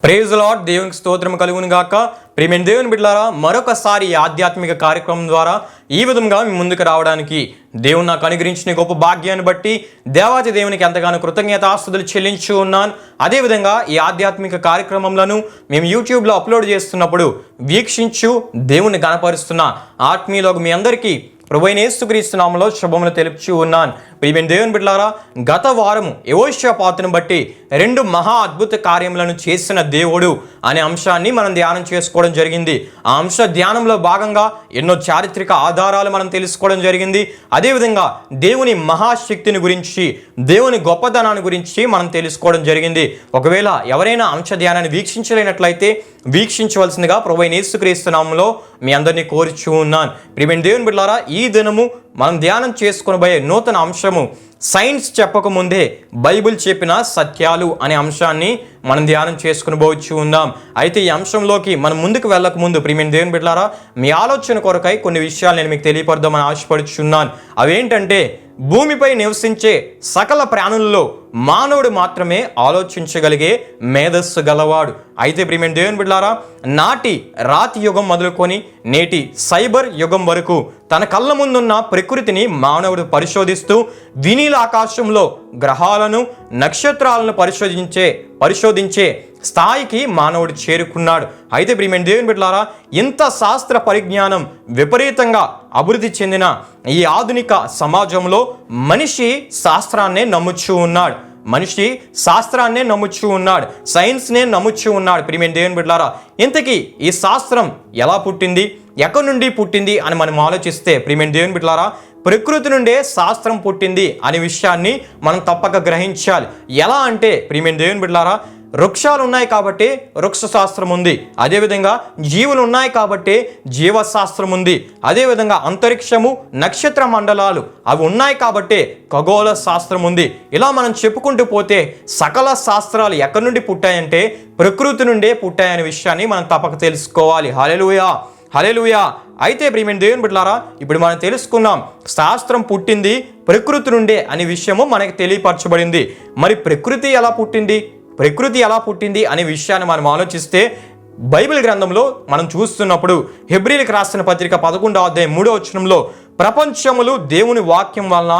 Praise lord. దేవునికి స్తోత్రం కలుగును గాక. ప్రియమైన దేవుని బిడ్డలారా, మరొకసారి ఈ ఆధ్యాత్మిక కార్యక్రమం ద్వారా ఈ విధంగా మీ ముందుకు రావడానికి దేవుడు నాకు అనుగ్రహించిన గొప్ప భాగ్యాన్ని బట్టి దేవాది దేవునికి ఎంతగానో కృతజ్ఞతాస్తుతులు చెల్లించి ఉన్నాను. అదేవిధంగా ఈ ఆధ్యాత్మిక కార్యక్రమంలో మేము యూట్యూబ్లో అప్లోడ్ చేస్తున్నప్పుడు వీక్షించు దేవుని గణపరుస్తున్న ఆత్మీయులకు మీ అందరికీ ప్రభువైన యేసుక్రీస్తు నామములో శుభములు తెలుపుచూ ఉన్నాను. ప్రియమైన దేవుని బిడ్డలారా, గత వారము యెహోషాపాతును బట్టి 2 మహా అద్భుత కార్యములను చేసిన దేవుడు అనే అంశాన్ని మనం ధ్యానం చేసుకోవడం జరిగింది. ఆ అంశ ధ్యానంలో భాగంగా ఎన్నో చారిత్రక ఆధారాలు మనం తెలుసుకోవడం జరిగింది. అదేవిధంగా దేవుని మహాశక్తిని గురించి, దేవుని గొప్పతనాన్ని గురించి మనం తెలుసుకోవడం జరిగింది. ఒకవేళ ఎవరైనా అంశ ధ్యానాన్ని వీక్షించలేనట్లయితే వీక్షించవలసిందిగా ప్రభువైన యేసుక్రీస్తు నామములో మీ అందరినీ కోరుచూ ఉన్నాను. ప్రియమైన దేవుని బిడ్డలారా, ఈ దినము మనం ధ్యానం చేసుకొనబోయే నూతన అంశము సైన్స్ చెప్పకముందే బైబిల్ చెప్పిన సత్యాలు అనే అంశాన్ని మనం ధ్యానం చేసుకునిపోవచ్చు ఉందాం. అయితే ఈ అంశంలోకి మనం ముందుకు వెళ్ళక ముందు ప్రియమైన దేవుని బిడ్డలారా, మీ ఆలోచన కొరకై కొన్ని విషయాలు నేను మీకు తెలియపడదామని ఆశపడుచున్నాను. అవేంటంటే, భూమిపై నివసించే సకల ప్రాణుల్లో మానవుడు మాత్రమే ఆలోచించగలిగే మేధస్సు గలవాడు. అయితే ప్రియమైన దేవుని బిడ్డలారా, నాటి రాతి యుగం మొదలుకొని నేటి సైబర్ యుగం వరకు తన కళ్ళ ముందున్న ప్రకృతిని మానవుడు పరిశోధిస్తూ వినీల ఆకాశంలో గ్రహాలను, నక్షత్రాలను పరిశోధించే స్థాయికి మానవుడు చేరుకున్నాడు. అయితే ప్రియమైన దేవుని బిడ్డలారా, ఇంత శాస్త్ర పరిజ్ఞానం విపరీతంగా అభివృద్ధి చెందిన ఈ ఆధునిక సమాజంలో మనిషి శాస్త్రాన్నే నమ్ముచూ ఉన్నాడు. సైన్స్నే నమ్ముచూ ఉన్నాడు. ప్రియమైన దేవుని బిడ్డలారా, ఇంతకీ ఈ శాస్త్రం ఎలా పుట్టింది, ఎక్కడి నుండి పుట్టింది అని మనం ఆలోచిస్తే ప్రియమైన దేవుని బిడ్డలారా, ప్రకృతి నుండే శాస్త్రం పుట్టింది అనే విషయాన్ని మనం తప్పక గ్రహించాలి. ఎలా అంటే ప్రియమైన దేవుని బిడ్డలారా, వృక్షాలు ఉన్నాయి కాబట్టి వృక్ష శాస్త్రం ఉంది. అదేవిధంగా జీవులు ఉన్నాయి కాబట్టి జీవశాస్త్రం ఉంది. అదేవిధంగా అంతరిక్షము, నక్షత్ర మండలాలు అవి ఉన్నాయి కాబట్టి ఖగోళ శాస్త్రం ఉంది. ఇలా మనం చెప్పుకుంటూ పోతే సకల శాస్త్రాలు ఎక్కడి నుండి పుట్టాయంటే ప్రకృతి నుండే పుట్టాయనే విషయాన్ని మనం తప్పక తెలుసుకోవాలి. హల్లెలూయా, హల్లెలూయా. అయితే ప్రియమైన దేవుని బిడ్డలారా, ఇప్పుడు మనం తెలుసుకున్నాం శాస్త్రం పుట్టింది ప్రకృతి నుండే అనే విషయము మనకి తెలియపరచబడింది. మరి ప్రకృతి ఎలా పుట్టింది అనే విషయాన్ని మనం ఆలోచిస్తే బైబిల్ గ్రంథంలో మనం చూస్తున్నప్పుడు హెబ్రీలకు రాసిన పత్రిక 11వ అధ్యాయం 3వ వచనంలో ప్రపంచములు దేవుని వాక్యం వలన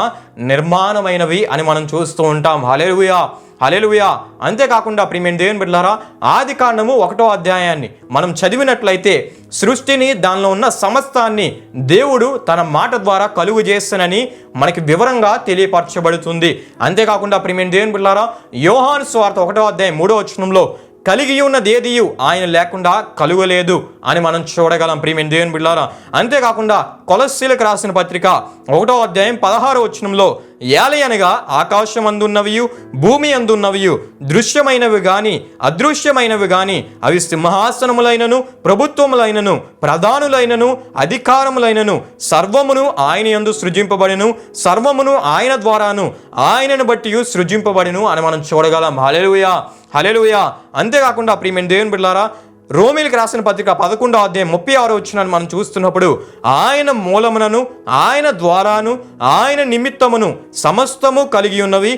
నిర్మాణమైనవి అని మనం చూస్తూ ఉంటాం. హల్లెలూయా, హల్లెలూయా. అంతేకాకుండా ప్రియమైన దేవుని బిడ్డలారా, ఆదికాండము 1వ అధ్యాయాన్ని మనం చదివినట్లయితే సృష్టిని, దానిలో ఉన్న సమస్తాన్ని దేవుడు తన మాట ద్వారా కలుగు చేస్తానని మనకి వివరంగా తెలియపరచబడుతుంది. అంతేకాకుండా ప్రియమైన దేవుని బిడ్డలారా, యోహాను సువార్త 1వ అధ్యాయం 3వ వచనంలో కలిగి ఉన్నదేదియు ఆయన లేకుండా కలుగలేదు అని మనం చూడగలం. ప్రియమైన దేవుని బిడ్డలారా, అంతేకాకుండా కొలస్సీలకు రాసిన పత్రిక 1వ అధ్యాయం 16వ వచనంలో ఏలయనగా ఆకాశం అందున్నవియు భూమి అందున్నవియు దృశ్యమైనవి గాని అదృశ్యమైనవి గాని అవి సింహాసనములైనను ప్రభుత్వములైనను ప్రధానులైనను అధికారములైనను సర్వమును ఆయన యందు సృజింపబడిను, సర్వమును ఆయన ద్వారాను ఆయనను బట్టి సృజింపబడిను అని మనం చూడగలం. హల్లెలూయా, హల్లెలూయా. అంతేకాకుండా ప్రియమైన దేవుని బిడ్డలారా, రోమీలకు రాసిన పత్రిక 11వ అధ్యాయం 36వ వచనాన్ని మనం చూస్తున్నప్పుడు ఆయన మూలమునను, ఆయన ద్వారాను, ఆయన నిమిత్తమును సమస్తము కలిగి ఉన్నవి,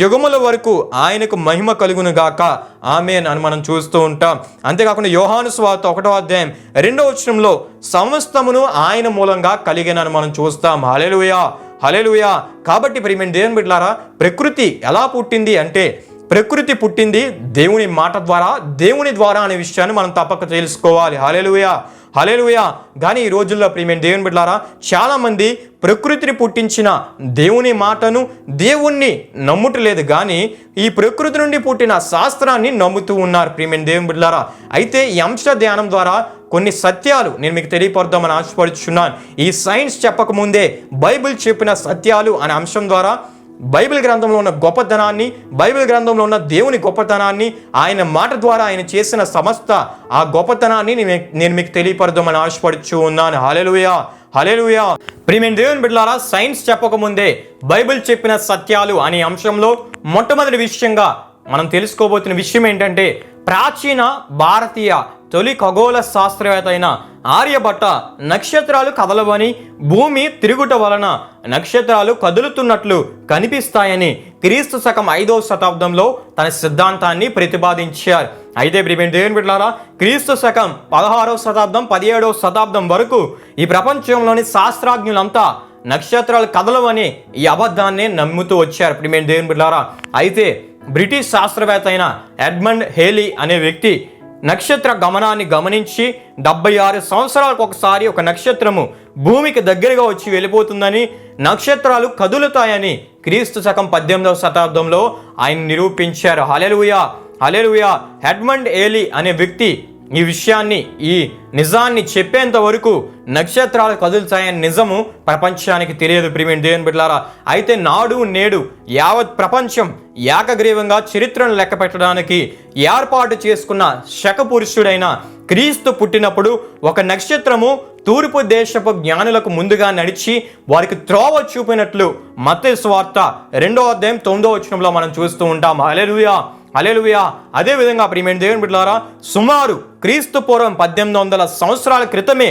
యుగముల వరకు ఆయనకు మహిమ కలుగును గాక, ఆమేన్ అని మనం చూస్తూ ఉంటాం. అంతేకాకుండా యోహాను సువార్త 1వ అధ్యాయం 2వ వచనంలో సమస్తమును ఆయన మూలంగా కలిగినని మనం చూస్తాం. హల్లెలూయా, హల్లెలూయా. కాబట్టి ప్రియమైన దేవుని బిడ్డలారా, ప్రకృతి ఎలా పుట్టింది అంటే ప్రకృతి పుట్టింది దేవుని మాట ద్వారా, దేవుని ద్వారా అనే విషయాన్ని మనం తప్పక తెలుసుకోవాలి. హల్లెలూయా, హల్లెలూయా. కానీ ఈ రోజుల్లో ప్రియమైన దేవుని బిడ్డలారా, చాలామంది ప్రకృతిని పుట్టించిన దేవుని మాటను, దేవుణ్ణి నమ్ముటలేదు, కానీ ఈ ప్రకృతి నుండి పుట్టిన శాస్త్రాన్ని నమ్ముతూ ఉన్నారు. ప్రియమైన దేవుని బిడ్డలారా, అయితే ఈ అంశ ధ్యానం ద్వారా కొన్ని సత్యాలు నేను మీకు తెలియపడదామని ఆశపడుచున్నాను. ఈ సైన్స్ చెప్పకముందే బైబిల్ చెప్పిన సత్యాలు అనే అంశం ద్వారా బైబిల్ గ్రంథంలో ఉన్న గొప్పతనాన్ని, బైబిల్ గ్రంథంలో ఉన్న దేవుని గొప్పతనాన్ని, ఆయన మాట ద్వారా ఆయన చేసిన సమస్త ఆ గొప్పతనాన్ని నేను మీకు తెలియపడదామని ఆశపడుచు ఉన్నాను. హల్లెలూయా, హల్లెలూయా. ప్రియమైన దేవుని బిడ్డలారా, సైన్స్ చెప్పకముందే బైబిల్ చెప్పిన సత్యాలు అనే అంశంలో మొట్టమొదటి విషయంగా మనం తెలుసుకోబోతున్న విషయం ఏంటంటే, ప్రాచీన భారతీయ తొలి ఖగోళ శాస్త్రవేత్త అయిన ఆర్యభట్ట నక్షత్రాలు కదలవని, భూమి తిరుగుట వలన నక్షత్రాలు కదులుతున్నట్లు కనిపిస్తాయని క్రీస్తు శకం 5వ శతాబ్దంలో తన సిద్ధాంతాన్ని ప్రతిపాదించారు. అయితే ప్రియమైన దేవుని బిడ్డలారా, క్రీస్తు శకం 16వ శతాబ్దం 17వ శతాబ్దం వరకు ఈ ప్రపంచంలోని శాస్త్రజ్ఞులంతా నక్షత్రాలు కదలవని ఈ అబద్ధాన్ని నమ్ముతూ వచ్చారు. ప్రియమైన దేవుని బిడ్డలారా, అయితే బ్రిటిష్ శాస్త్రవేత్త అయిన ఎడ్మండ్ హేలీ అనే వ్యక్తి నక్షత్ర గమనాన్ని గమనించి 76 సంవత్సరాలకు ఒకసారి ఒక నక్షత్రము భూమికి దగ్గరగా వచ్చి వెళ్ళిపోతుందని, నక్షత్రాలు కదులుతాయని క్రీస్తు శకం 18వ శతాబ్దంలో ఆయన నిరూపించారు. హల్లెలూయా, హల్లెలూయా. ఎడ్మండ్ హేలీ అనే వ్యక్తి ఈ విషయాన్ని, ఈ నిజాన్ని చెప్పేంత వరకు నక్షత్రాలు కదులుతాయని నిజము ప్రపంచానికి తెలియదు. ప్రియమైన దేవుని బిడ్డలారా, అయితే నాడు నేడు యావత్ ప్రపంచం ఏకగ్రీవంగా చరిత్రను లెక్క పెట్టడానికి ఏర్పాటు చేసుకున్న శకపురుషుడైన క్రీస్తు పుట్టినప్పుడు ఒక నక్షత్రము తూర్పు దేశపు జ్ఞానులకు ముందుగా నడిచి వారికి త్రోవ చూపినట్లు మత్తయి సువార్త 2వ అధ్యాయం 9వ వచనంలో మనం చూస్తూ ఉంటాం. హల్లెలూయా, హల్లెలూయా. అదేవిధంగా ప్రియమైన దేవుని బిడ్డలారా, సుమారు క్రీస్తు పూర్వం 1800 సంవత్సరాల క్రితమే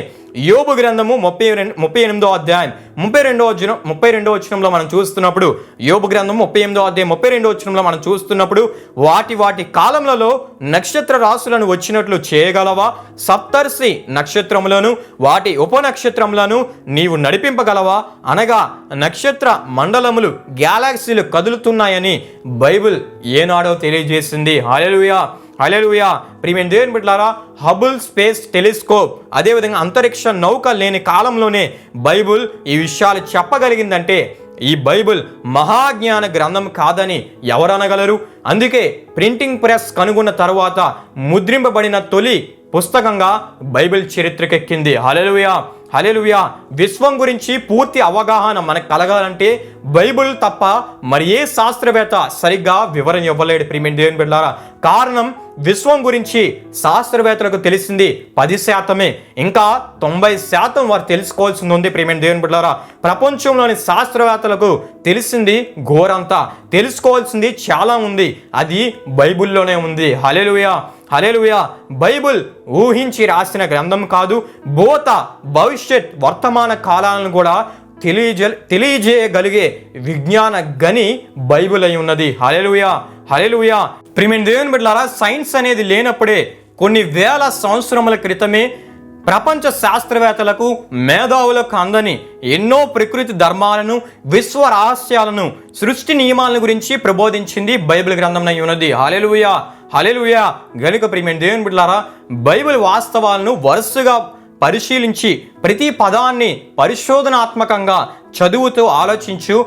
యోబు గ్రంథము 38వ అధ్యాయం 32వ వచనంలో మనం చూస్తున్నప్పుడు, యోబు గ్రంథం 38వ అధ్యాయం 32వ వచనంలో మనం చూస్తున్నప్పుడు, వాటి కాలములలో నక్షత్ర రాశులను వచ్చినట్లు చేయగలవా? సప్తర్షి నక్షత్రములను వాటి ఉపనక్షత్రములను నీవు నడిపింపగలవా? అనగా నక్షత్ర మండలములు, గ్యాలాక్సీలు కదులుతున్నాయని బైబిల్ ఏనాడో తెలియజేసింది. హల్లెలూయా, హల్లెలూయా. ప్రియమైన దేవుని బిడ్డలారా, హబుల్ స్పేస్ టెలిస్కోప్, అదేవిధంగా అంతరిక్ష నౌక లేని కాలంలోనే బైబిల్ ఈ విషయాలు చెప్పగలిగిందంటే ఈ బైబిల్ మహాజ్ఞాన గ్రంథం కాదని ఎవరనగలరు? అందుకే ప్రింటింగ్ ప్రెస్ కనుగొన్న తర్వాత ముద్రింపబడిన తొలి పుస్తకంగా బైబిల్ చరిత్రకెక్కింది. హల్లెలూయా, హల్లెలూయా. విశ్వం గురించి పూర్తి అవగాహన మనకు కలగాలంటే బైబిల్ తప్ప మరి ఏ శాస్త్రవేత్త సరిగ్గా వివరణ ఇవ్వలేడు. ప్రియమైన దేవుని బిడ్డలారా, కారణం విశ్వం గురించి శాస్త్రవేత్తలకు తెలిసింది 10%, ఇంకా 90% వారు తెలుసుకోవాల్సింది ఉంది. ప్రియమైన దేవుని బిడ్డలారా, ప్రపంచంలోని శాస్త్రవేత్తలకు తెలిసింది ఘోరంతా, తెలుసుకోవాల్సింది చాలా ఉంది, అది బైబిల్లోనే ఉంది. హల్లెలూయా, హల్లెలూయా. బైబిల్ ఊహించి రాసిన గ్రంథం కాదు, భూత భవిష్యత్ వర్తమాన కాలాలను కూడా తెలియజేయగలిగే విజ్ఞాన గని బైబిల్ అయి ఉన్నది. హల్లెలూయా, హల్లెలూయా. ప్రియమైన దేవుని బిడ్డలారా, సైన్స్ అనేది లేనప్పుడే కొన్ని వేల సంవత్సరముల క్రితమే ప్రపంచ శాస్త్రవేత్తలకు, మేధావులకు అందని ఎన్నో ప్రకృతి ధర్మాలను, విశ్వ రహస్యాలను, సృష్టి నియమాలను గురించి ప్రబోధించింది బైబిల్ గ్రంథం అయి ఉన్నది. హల్లెలూయా, హల్లెలూయా. గనుక ప్రియమైన దేవుని బిడ్డలారా, బైబిల్ వాస్తవాలను వరుసగా పరిశీలించి ప్రతి పదాన్ని పరిశోధనాత్మకంగా చదువుతూ ఆలోచించు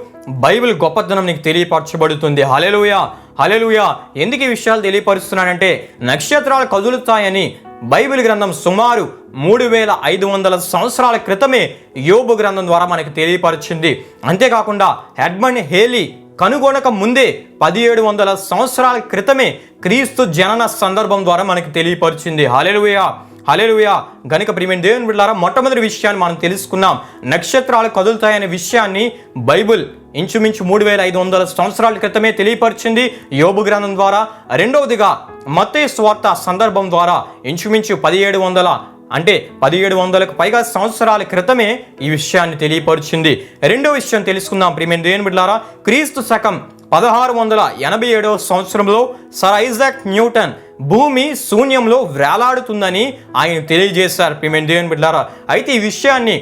బైబిల్ గొప్పతనం నీకు తెలియపరచబడుతుంది. హల్లెలూయా, హల్లెలూయా. ఎందుకు ఈ విషయాలు తెలియపరుస్తున్నానంటే, నక్షత్రాలు కదులుతాయని బైబిల్ గ్రంథం సుమారు 3500 సంవత్సరాల క్రితమే యోబు గ్రంథం ద్వారా మనకు తెలియపరిచింది. అంతేకాకుండా ఎడ్మండ్ హేలీ కనుగొనక ముందే 1700 సంవత్సరాల క్రితమే క్రీస్తు జనన సందర్భం ద్వారా మనకు తెలియపరిచింది. హల్లెలూయా, హల్లెలూయా. గనుక ప్రియమైన దేవుని బిడ్డలారా, మొట్టమొదటి విషయాన్ని మనం తెలుసుకున్నాం. నక్షత్రాలు కదులుతాయనే విషయాన్ని బైబిల్ ఇంచుమించు 3500 సంవత్సరాల క్రితమే తెలియపరిచింది యోబు గ్రంథం ద్వారా. రెండవదిగా మత్తయి సువార్త సందర్భం ద్వారా ఇంచుమించు 1700కు పైగా సంవత్సరాల క్రితమే ఈ విషయాన్ని తెలియపరిచింది. రెండో విషయం తెలుసుకుందాం ప్రియమైన దేవుని బిడ్డలారా. క్రీస్తు శకం 1687వ సంవత్సరంలో సర్ ఐజాక్ న్యూటన్ భూమి శూన్యంలో వేలాడుతుందని ఆయన తెలియజేశారు. ప్రియమైన దేవుని బిడ్డలారా, అయితే ఈ విషయాన్ని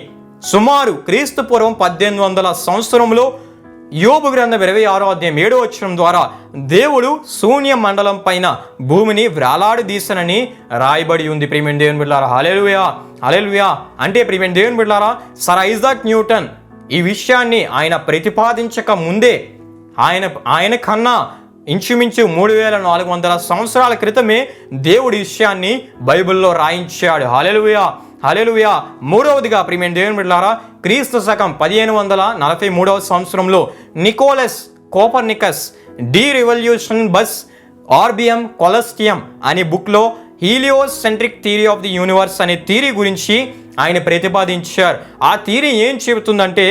సుమారు క్రీస్తు పూర్వం 1800 సంవత్సరంలో యోబు గ్రంథం 26వ అధ్యాయం 7వ వచనం ద్వారా దేవుడు శూన్య మండలం పైన భూమిని వేలాడదీసనని రాయబడి ఉంది. ప్రియమైన దేవుని బిడ్డలారా, హల్లెలూయా, హల్లెలూయా. అంటే ప్రియమైన దేవుని బిడ్డలారా, సర్ ఐజాక్ న్యూటన్ ఈ విషయాన్ని ఆయన ప్రతిపాదించక ముందే ఆయన కన్నా ఇంచుమించు 3400 సంవత్సరాల క్రితమే దేవుడి విషయాన్ని బైబిల్లో రాయించాడు. హల్లెలూయా, హల్లెలూయా. మూడవదిగా ప్రియమైన దేవుని బిడ్డలారా, క్రీస్తు శకం 1543వ సంవత్సరంలో నికోలస్ కోపర్నికస్ డి రివల్యూషన్ బస్ ఆర్బియం కొలస్టియం అనే బుక్లో heliocentric theory of the universe అనే థియరీ గురించి ఆయన ప్రతిపాదించారు. ఆ థియరీ ఏం చెబుతుందంటే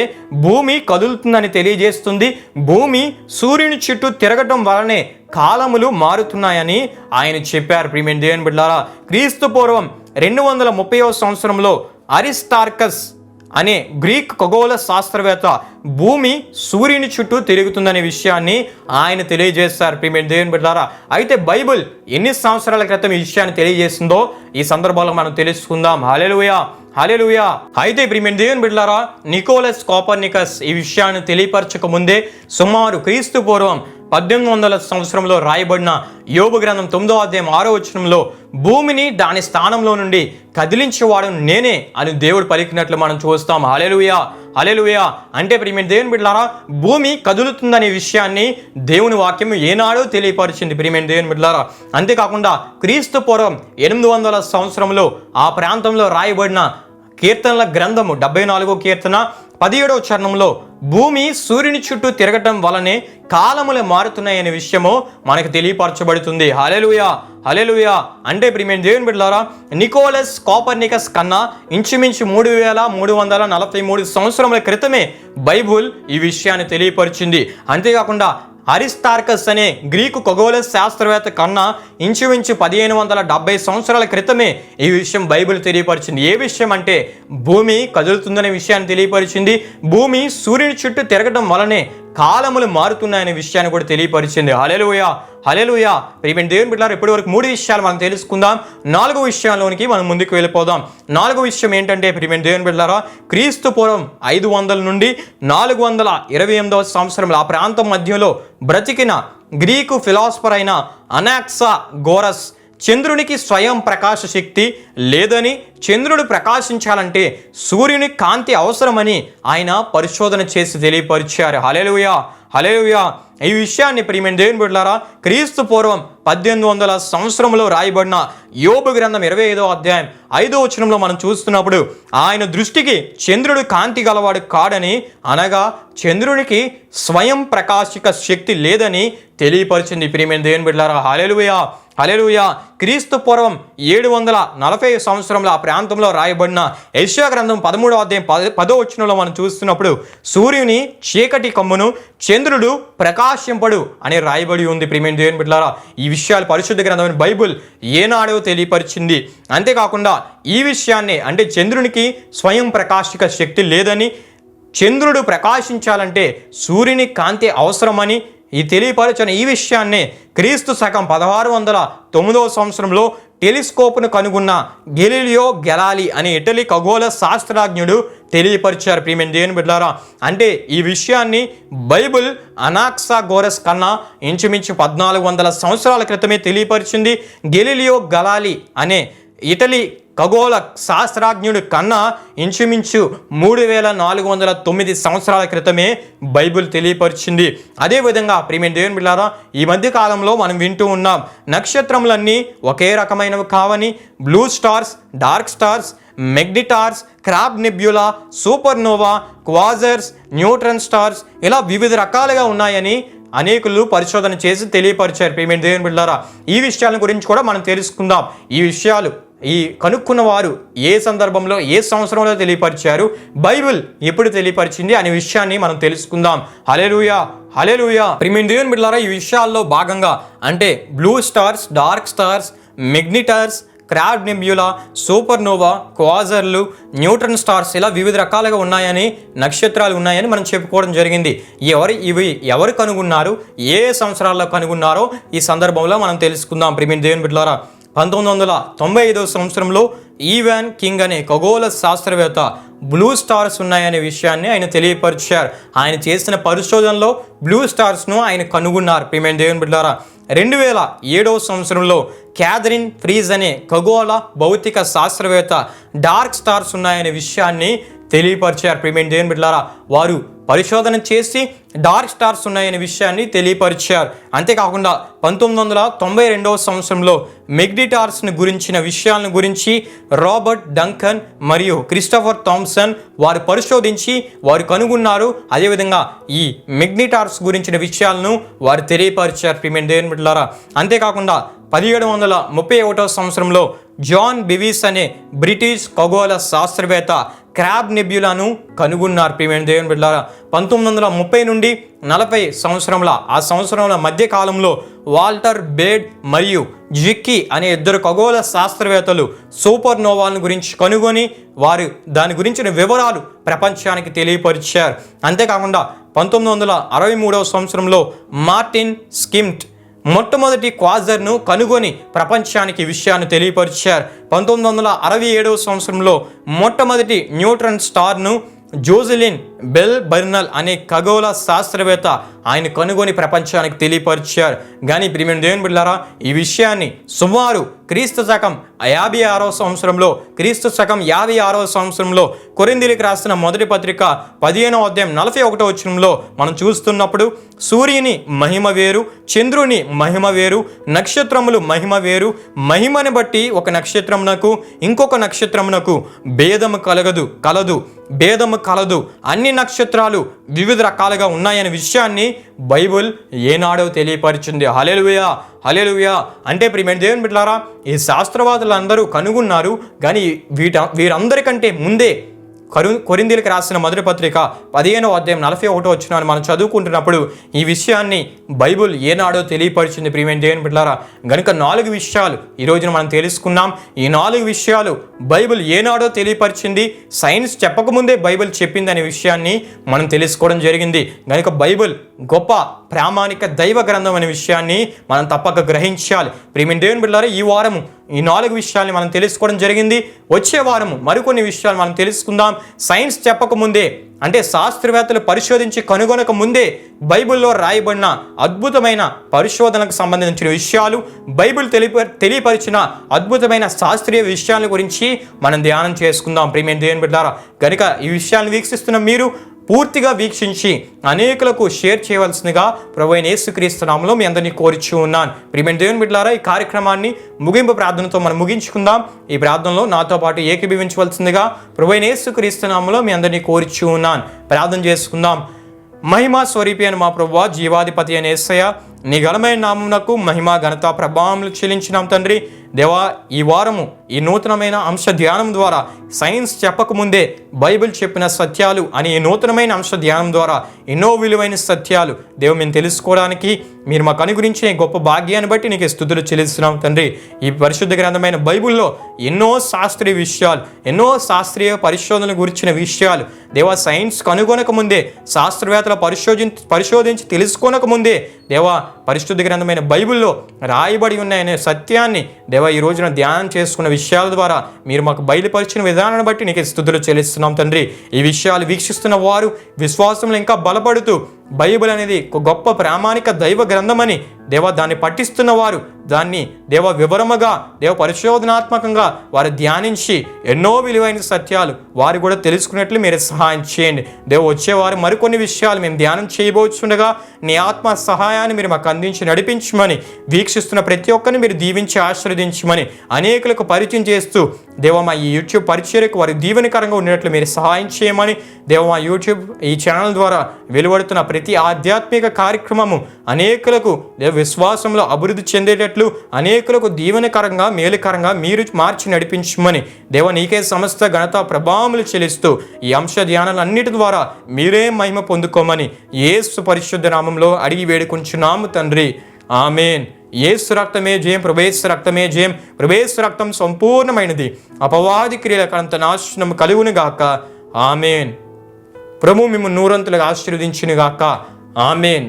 భూమి కదులుతుందని తెలియజేస్తుంది. భూమి సూర్యుని చుట్టూ తిరగటం వలనే కాలములు మారుతున్నాయని ఆయన చెప్పారు. ప్రియమైన దేవుని బిడ్డలారా, క్రీస్తు పూర్వం 230వ సంవత్సరంలో అరిస్టార్కస్ అనే గ్రీక్ ఖగోళ శాస్త్రవేత్త భూమి సూర్యుని చుట్టూ తిరుగుతుందనే విషయాన్ని ఆయన తెలియజేస్తారు. ప్రియమైన దేవుని బిడ్డలారా, అయితే బైబిల్ ఎన్ని సంవత్సరాల క్రితం ఈ విషయాన్ని తెలియజేసిందో ఈ సందర్భంలో మనం తెలుసుకుందాం. హల్లెలూయా, హల్లెలూయా. అయితే ప్రియమైన దేవుని బిడ్డలారా, నికోలస్ కోపర్నికస్ ఈ విషయాన్ని తెలియపరచక ముందే సుమారు క్రీస్తు పూర్వం 1800 సంవత్సరంలో రాయబడిన యోబు గ్రంథం 9వ అధ్యాయం 6వ వచనంలో భూమిని దాని స్థానంలో నుండి కదిలించేవాడు నేనే అని దేవుడు పలికినట్లు మనం చూస్తాం. హల్లెలూయా, హల్లెలూయా. అంటే ప్రియమైన దేవుని బిడ్డలారా, భూమి కదులుతుందనే విషయాన్ని దేవుని వాక్యం ఏనాడో తెలియపరిచింది. ప్రియమైన దేవుని బిడ్డలారా, అంతేకాకుండా క్రీస్తు పూర్వం 800 సంవత్సరంలో ఆ ప్రాంతంలో రాయబడిన కీర్తనల గ్రంథము 74వ కీర్తన 17వ చరణంలో భూమి సూర్యుని చుట్టూ తిరగటం వలనే కాలములు మారుతున్నాయనే విషయము మనకు తెలియపరచబడుతుంది. హల్లెలూయా, హల్లెలూయా. అంటే ప్రియమైన దేవుని బిడ్డలారా, నికోలస్ కోపర్నికస్ కన్నా ఇంచుమించు 3343 సంవత్సరముల క్రితమే బైబుల్ ఈ విషయాన్ని తెలియపరిచింది. అంతేకాకుండా అరిస్టార్కస్ అనే గ్రీకు ఖగోళ శాస్త్రవేత్త కన్నా ఇంచుమించు 1570 సంవత్సరాల క్రితమే ఈ విషయం బైబిల్ తెలియపరిచింది. ఏ విషయం అంటే భూమి కదులుతుందనే విషయాన్ని తెలియపరిచింది. భూమి సూర్యుని చుట్టూ తిరగడం వలనే కాలములు మారుతున్నాయనే విషయాన్ని కూడా తెలియపరిచింది. హల్లెలూయా, హల్లెలూయా. ప్రియమైన దేవుని బిడ్డలారా, ఇప్పటి వరకు 3 విషయాలు మనం తెలుసుకుందాం. 4వ విషయంలోనికి మనం ముందుకు వెళ్ళిపోదాం. 4వ విషయం ఏంటంటే ప్రియమైన దేవుని బిడ్డలారా, క్రీస్తు పూర్వం 500 నుండి 428వ సంవత్సరంలో ఆ ప్రాంతం మధ్యలో బ్రతికిన గ్రీకు ఫిలాసఫర్ అయిన అనాక్సాగోరస్ చంద్రునికి స్వయం ప్రకాశ శక్తి లేదని, చంద్రుడు ప్రకాశించాలంటే సూర్యుని కాంతి అవసరమని ఆయన పరిశోధన చేసి తెలియపరిచారు. హల్లెలూయా, హల్లెలూయా. ఈ విషయాన్ని ప్రియమైన దేవుని బిడ్డలారా, క్రీస్తు పూర్వం 1800 సంవత్సరంలో రాయబడిన యోబు గ్రంథం 25వ అధ్యాయం 5వ వచనంలో మనం చూస్తున్నప్పుడు ఆయన దృష్టికి చంద్రుడు కాంతి గలవాడు కాడని, అనగా చంద్రుడికి స్వయం ప్రకాశిక శక్తి లేదని తెలియపరిచింది. ప్రియమైన దేవుని బిడ్డలారా, హల్లెలూయా, హల్లెలూయా. క్రీస్తు పూర్వం 740 సంవత్సరంలో ఆ ప్రాంతంలో రాయబడిన యెషయా గ్రంథం 13వ అధ్యాయం 10వ వచనంలో మనం చూస్తున్నప్పుడు సూర్యుని చీకటి కమ్మును, చంద్రుడు ప్రకాశింపడు అని రాయబడి ఉంది. ప్రియమైన దేవుని బిడ్డలారా, ఈ విషయాలు పరిశుద్ధ గ్రంథమైన బైబిల్ ఏనాడో తెలియపరిచింది. అంతేకాకుండా ఈ విషయాన్ని అంటే చంద్రునికి స్వయం ప్రకాశిక శక్తి లేదని, చంద్రుడు ప్రకాశించాలంటే సూర్యుని కాంతి అవసరమని ఈ తెలియపరచిన ఈ విషయాన్ని క్రీస్తు శకం 1609వ సంవత్సరంలో టెలిస్కోప్ను కనుగొన్న గెలీలియో గెలాలి అనే ఇటలీ ఖగోళ శాస్త్రజ్ఞుడు తెలియపరిచారు. ప్రియమైన దేవుని బిడ్డలారా, అంటే ఈ విషయాన్ని బైబిల్ అనాక్సాగోరస్ కన్నా ఇంచుమించు 1400 సంవత్సరాల క్రితమే తెలియపరిచింది. గెలీలియో గెలాలి అనే ఇటలీ ఖగోళ శాస్త్రజ్ఞుడు కన్నా ఇంచుమించు 3409 సంవత్సరాల క్రితమే బైబిల్ తెలియపరిచింది. అదేవిధంగా ప్రియమైన దేవుని బిడ్డలారా, ఈ మధ్య కాలంలో మనం వింటూ ఉన్నాం నక్షత్రములన్నీ ఒకే రకమైనవి కావని, blue stars, dark stars, magnetars, crab nebula, supernova, quasars, neutron stars ఇలా వివిధ రకాలుగా ఉన్నాయని అనేకులు పరిశోధన చేసి తెలియపరిచారు. ప్రియమైన దేవుని బిడ్డలారా, ఈ విషయాల గురించి కూడా మనం తెలుసుకుందాం. ఈ విషయాలు ఈ కనుక్కున్న వారు ఏ సందర్భంలో ఏ సంవత్సరంలో తెలియపరిచారు, బైబిల్ ఎప్పుడు తెలియపరిచింది అనే విషయాన్ని మనం తెలుసుకుందాం. హల్లెలూయా, హల్లెలూయా. ప్రియమైన దేవుని బిడ్డలారా, ఈ విషయాల్లో భాగంగా అంటే blue stars, dark stars, magnetars, crab nebula, supernova, క్వాజర్లు, న్యూట్రన్ స్టార్స్ ఇలా వివిధ రకాలుగా ఉన్నాయని, నక్షత్రాలు ఉన్నాయని మనం చెప్పుకోవడం జరిగింది. ఇవి ఎవరు కనుగొన్నారు, ఏ సంవత్సరాల్లో కనుగొన్నారో ఈ సందర్భంలో మనం తెలుసుకుందాం. ప్రియమైన దేవుని బిడ్డలారా, 1995వ సంవత్సరంలో ఈవాన్ కింగ్ అనే ఖగోళ శాస్త్రవేత్త బ్లూ స్టార్స్ ఉన్నాయనే విషయాన్ని ఆయన తెలియపరిచారు. ఆయన చేసిన పరిశోధనలో బ్లూ స్టార్స్ను ఆయన కనుగొన్నారు. ప్రియమైన దేవుని బిడ్డలారా, 2007వ సంవత్సరంలో క్యాథరిన్ ఫ్రీజ్ అనే ఖగోళ భౌతిక శాస్త్రవేత్త డార్క్ స్టార్స్ ఉన్నాయనే విషయాన్ని తెలియపరిచారు. ప్రియమైన దేవుని బిడ్డలారా, వారు పరిశోధన చేసి డార్క్ స్టార్స్ ఉన్నాయనే విషయాన్ని తెలియపరిచారు. అంతేకాకుండా 1992వ సంవత్సరంలో మెగ్నిటార్స్ని గురించిన విషయాలను గురించి రాబర్ట్ డంకన్ మరియు క్రిస్టఫర్ థామ్సన్ వారు పరిశోధించి వారు కనుగొన్నారు. అదేవిధంగా ఈ మెగ్నిటార్స్ గురించిన విషయాలను వారు తెలియపరిచారు. ప్రియమైన దేవుని బిడ్డలారా, అంతేకాకుండా 1731వ సంవత్సరంలో జాన్ బివిస్ అనే బ్రిటిష్ ఖగోళ శాస్త్రవేత్త క్రాబ్ నెబ్యులాను కనుగొన్నారు. ప్రియమైన దేవుని బిడ్డలారా, 1930 నుండి 40 సంవత్సరముల మధ్య కాలంలో వాల్టర్ బేడ్ మరియు జిక్కీ అనే ఇద్దరు ఖగోళ శాస్త్రవేత్తలు సూపర్ నోవాలను గురించి కనుగొని వారు దాని గురించిన వివరాలు ప్రపంచానికి తెలియపరిచారు. అంతేకాకుండా 1963 సంవత్సరంలో మార్టిన్ స్కిమ్ట్ మొట్టమొదటి క్వాజర్ను కనుగొని ప్రపంచానికి ఈ విషయాన్ని తెలియపరిచారు. 1967 సంవత్సరంలో మొట్టమొదటి న్యూట్రాన్ స్టార్ను జోసెలిన్ బెల్ బర్నల్ అనే ఖగోళ శాస్త్రవేత్త ఆయన కనుగొని ప్రపంచానికి తెలియపరిచారు. కానీ ప్రియమైన దేవుని బిడ్డలారా, ఈ విషయాన్ని సుమారు క్రీస్తు శకం 56వ సంవత్సరంలో కొరింథీయులకు రాసిన మొదటి పత్రిక 15వ అధ్యాయం 41వ వచనంలో మనం చూస్తున్నప్పుడు సూర్యుని మహిమ వేరు, చంద్రుని మహిమ వేరు, నక్షత్రములు మహిమ వేరు, మహిమని బట్టి ఒక నక్షత్రమునకు ఇంకొక నక్షత్రమునకు భేదము కలదు, అన్ని నక్షత్రాలు వివిధ రకాలుగా ఉన్నాయనే విషయాన్ని బైబుల్ ఏనాడో తెలియపరిచింది. హల్లెలూయా, హల్లెలూయా. అంటే ప్రియమైన దేవుని బిడ్డలారా, ఈ శాస్త్రవాదులు అందరూ కనుగొన్నారు. కానీ వీరందరికంటే ముందే కొరింథీయులకు రాసిన మొదటి పత్రిక 15వ అధ్యాయం 41వ వచనాన్ని మనం చదువుకుంటున్నప్పుడు ఈ విషయాన్ని బైబుల్ ఏనాడో తెలియపరిచింది. ప్రియమైన దేవుని బిడ్డలారా, గనుక 4 విషయాలు ఈరోజున మనం తెలుసుకున్నాం. ఈ 4 విషయాలు బైబుల్ ఏనాడో తెలియపరిచింది, సైన్స్ చెప్పకముందే బైబుల్ చెప్పింది అనే విషయాన్ని మనం తెలుసుకోవడం జరిగింది. గనుక బైబుల్ గొప్ప ప్రామాణిక దైవ గ్రంథం అనే విషయాన్ని మనం తప్పక గ్రహించాలి. ప్రియమైన దేవుని బిడ్డలారా, ఈ వారము ఈ 4 విషయాల్ని మనం తెలుసుకోవడం జరిగింది. వచ్చే వారము మరికొన్ని విషయాలు మనం తెలుసుకుందాం. సైన్స్ చెప్పకముందే, అంటే శాస్త్రవేత్తలు పరిశోధించి కనుగొనక ముందే బైబిల్లో రాయబడిన అద్భుతమైన పరిశోధనకు సంబంధించిన విషయాలు, బైబిల్ తెలియపరిచిన అద్భుతమైన శాస్త్రీయ విషయాల గురించి మనం ధ్యానం చేసుకుందాం. ప్రియమైన దేవుని బిడ్డలారా, కనుక ఈ విషయాలను వీక్షిస్తున్న మీరు పూర్తిగా వీక్షించి అనేకులకు షేర్ చేయవలసిందిగా ప్రభువైన యేసుక్రీస్తు నామములో మీ అందరినీ కోరుచూ ఉన్నాను. ప్రియమైన దేవుని బిడ్డలారా, ఈ కార్యక్రమాన్ని ముగింపు ప్రార్థనతో మనం ముగించుకుందాం. ఈ ప్రార్థనలో నాతో పాటు ఏకీభవించవలసిందిగా ప్రభువైన యేసుక్రీస్తు నామములో మీ అందరినీ కోరుచూ ఉన్నాను. ప్రార్థన చేసుకుందాం. మహిమా స్వరూపి అయిన మా ప్రభువా, జీవాధిపతి అయిన యేసయ్య, నీ ఘనమైన నామమునకు మహిమ ఘనత ప్రభావములు చెల్లించినాం తండ్రి. దేవా, ఈ వారము ఈ నూతనమైన అంశ ధ్యానం ద్వారా సైన్స్ చెప్పకముందే బైబిల్ చెప్పిన సత్యాలు అని ఈ నూతనమైన అంశ ధ్యానం ద్వారా ఎన్నో విలువైన సత్యాలు దేవ మేము తెలుసుకోవడానికి మీరు మాకు అనుగ్రహించిన గొప్ప భాగ్యాన్ని బట్టి నీకు స్తుతులు చెల్లిస్తున్నాం తండ్రి. ఈ పరిశుద్ధ గ్రంథమైన బైబిల్లో ఎన్నో శాస్త్రీయ విషయాలు, ఎన్నో శాస్త్రీయ పరిశోధనల గురించిన విషయాలు దేవా సైన్స్ కనుగొనక ముందే, శాస్త్రవేత్తలు పరిశోధించి తెలుసుకోనక ముందే దేవా పరిశుద్ధ గ్రంథమైన బైబిల్లో రాయబడి ఉన్నాయనే సత్యాన్ని దేవా ఈ రోజున ధ్యానం చేసుకున్న విషయాల ద్వారా మీరు మాకు బయలుపరిచిన విధానాన్ని బట్టి నీకు స్తుతులు చెల్లిస్తున్నాం తండ్రి. ఈ విషయాలు వీక్షిస్తున్న వారు విశ్వాసంలో ఇంకా బలపడుతూ బైబిల్ అనేది ఒక గొప్ప ప్రామాణిక దైవ గ్రంథమని దేవ దాన్ని పఠిస్తున్న వారు దాన్ని దేవ వివరముగా దేవ పరిశోధనాత్మకంగా వారు ధ్యానించి ఎన్నో విలువైన సత్యాలు వారు కూడా తెలుసుకున్నట్లు మీరు సహాయం చేయండి. దేవ వచ్చేవారు మరికొన్ని విషయాలు మేము ధ్యానం చేయబోతుండగా నీ ఆత్మ సహాయాన్ని మీరు మాకు అందించి నడిపించమని, వీక్షిస్తున్న ప్రతి ఒక్కరిని మీరు దీవించి ఆశీర్వదించమని, అనేకులకు పరిచయం చేస్తూ దేవ మా ఈ యూట్యూబ్ పరిచర్యకు వారి దీవెనకరంగా ఉండేట్లు మీరు సహాయం చేయమని, దేవ మా యూట్యూబ్ ఈ ఛానల్ ద్వారా వెలువడుతున్న ప్రతి ఆధ్యాత్మిక కార్యక్రమము అనేకులకు విశ్వాసంలో అభివృద్ధి చెందేటట్లు, అనేకులకు దీవెనకరంగా మేలుకరంగా మీరు మార్చి నడిపించమని దేవ నీకే సమస్త ఘనత ప్రభావములు చెల్లిస్తూ ఈ అంశ ధ్యానాలన్నిటి ద్వారా మీరే మహిమ పొందుకోమని యేసు పరిశుద్ధ నామంలో అడిగి వేడుకుంటున్నాము తండ్రి. ఆమేన్. యేసు రక్తమే జయం, ప్రభేసు రక్తమే జయం, ప్రభేసు రక్తం సంపూర్ణమైనది, అపవాది క్రియలకంత నాశనం కలుగును గాక. ఆమేన్. ప్రభు మిమ్ము నూరంతులుగా ఆశీర్వదించును గాక. ఆమేన్.